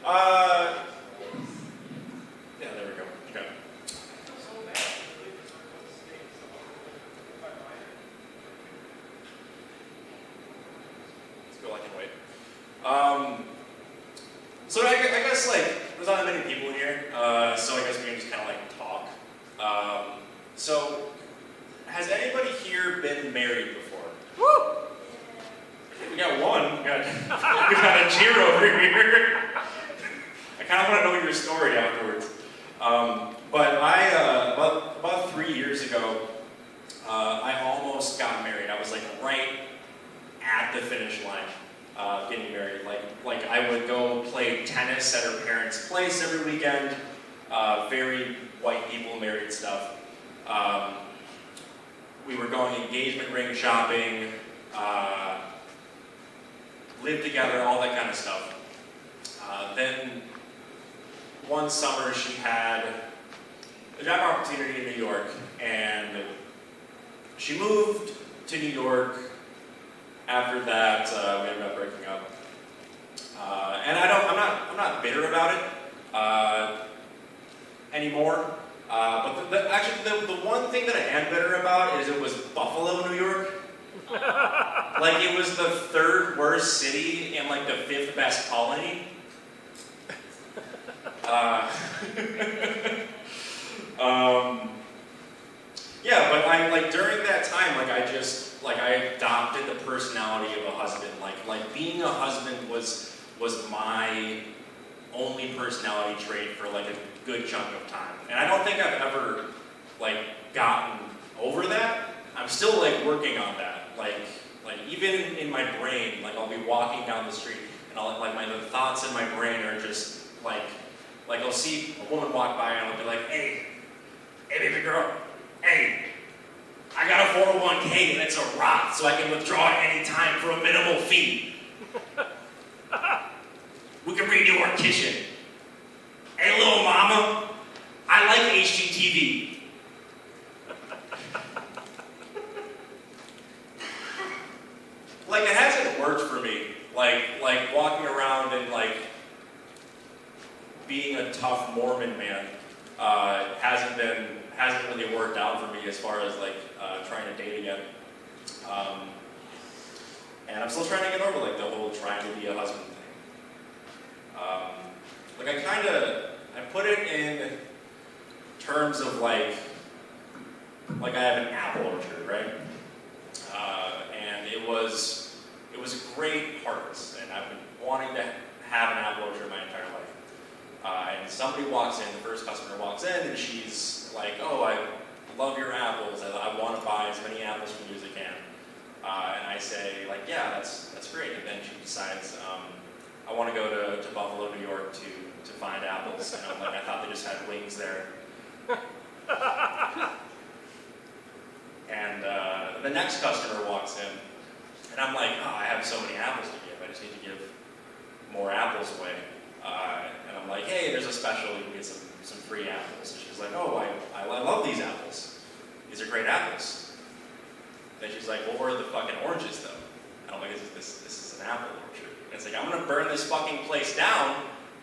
Uh, yeah, there we go. Okay. Let's go. I can wait. So I guess like there's not that many people in here, so I guess we can just kind of like talk. So has anybody here been married before? Woo! We got one. We got a cheer over here. I kind of want to know your story afterwards. But about 3 years ago, I almost got married. I was like right at the finish line, getting married. Like I would go play tennis at her parents' place every weekend. Very white people married stuff. We were going engagement ring shopping. Lived together, all that kind of stuff. Then one summer she had a job opportunity in New York, and she moved to New York. After that, we ended up breaking up. And I'm not bitter about it anymore. But actually, the one thing that I am bitter about is it was Buffalo, New York. Like it was the third worst city and like the fifth best colony. Yeah, but I like during that time, like I adopted the personality of a husband. Like being a husband was my only personality trait for like a good chunk of time. And I don't think I've ever like gotten over that. I'm still like working on that. Like even in my brain, like I'll be walking down the street and the thoughts in my brain are just like I'll see a woman walk by and I'll be like, hey baby girl, hey, I got a 401k and it's a Roth, so I can withdraw at any time for a minimal fee. We can redo our kitchen. Hey little mama, I like HGTV. Like it hasn't worked for me. Like walking around and like being a tough Mormon man hasn't really worked out for me as far as like trying to date again. And I'm still trying to get over like the whole trying to be a husband thing. I put it in terms of like I have an apple orchard, right? And it was a great harvest, and I've been wanting to have an apple orchard my entire life. And somebody walks in, the first customer walks in, and she's like, "Oh, I love your apples. I want to buy as many apples from you as I can." And I say, like, "Yeah, that's great." And then she decides, "I want to go to Buffalo, New York, to find apples." And I'm like, "I thought they just had wings there." And the next customer walks in, and I'm like, "Oh, I have so many apples to give. I just need to give more apples away." And I'm like, "Hey, there's a special. You can get some free apples." And she's like, "Oh, I love these apples. These are great apples." Then she's like, "Well, where are the fucking oranges, though?" And I'm like, "This is an apple orchard." And it's like, "I'm gonna burn this fucking place down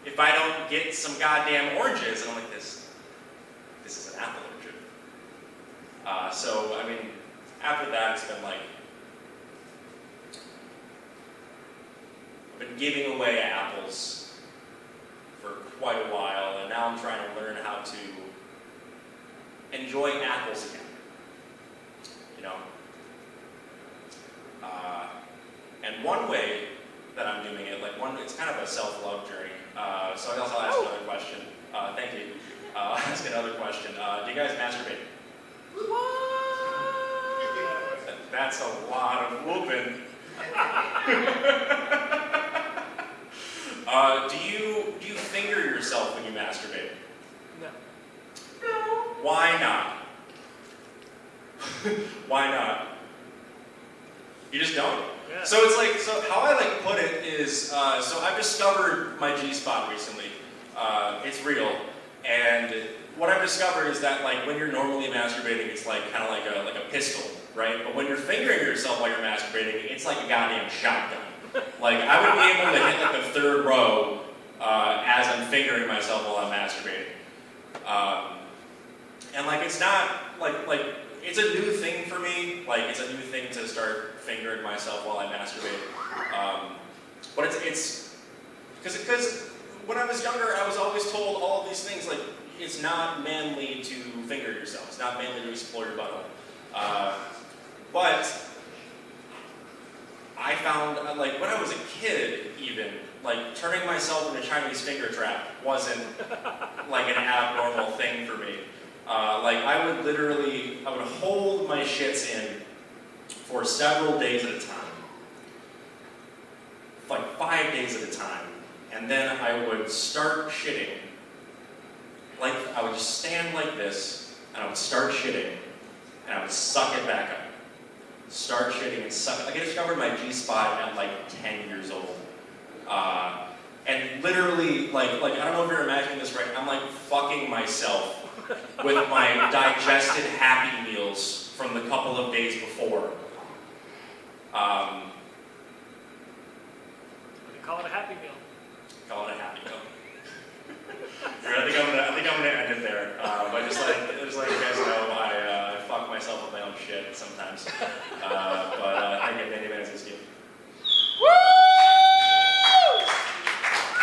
if I don't get some goddamn oranges." And I'm like, this is an apple orchard. So I mean, after that, it's been like I've been giving away apples for quite a while, and now I'm trying to learn how to enjoy apples again. You know? And one way that I'm doing it, it's kind of a self-love journey. So I guess I'll ask another question. Thank you. I'll ask another question. Do you guys masturbate? That's a lot of whooping. Do you finger yourself when you masturbate? No. Why not? Why not? You just don't? Yeah. So it's like, so how I like put it is, so I've discovered my G-spot recently. It's real, and what I've discovered is that like when you're normally masturbating, it's like kind of like a pistol, right? But when you're fingering yourself while you're masturbating, it's like a goddamn shotgun. Like, I would be able to hit like the third row as I'm fingering myself while I'm masturbating. And like, it's not, like, it's a new thing for me. Like, it's a new thing to start fingering myself while I masturbate. But it's, because when I was younger, I was always told all of these things, like, it's not manly to finger yourself. It's not manly to explore your butthole. But I found, like, when I was a kid, even, like, turning myself in a Chinese finger trap wasn't, like, an abnormal thing for me. Like, I would hold my shits in for several days at a time. Like, 5 days at a time. And then I would start shitting. Like, I would just stand like this, and I would start shitting, and I would suck it back up. Start shitting and suck it. Like, I discovered my G-spot at like 10 years old. And literally, like, I don't know if you're imagining this right, I'm like fucking myself with my digested Happy Meals from the couple of days before. Call it a Happy Meal. Call it a Happy Meal. I think I'm gonna end it there. But just like you guys know, I fuck myself with my own shit sometimes. But thank you, Banaszewski.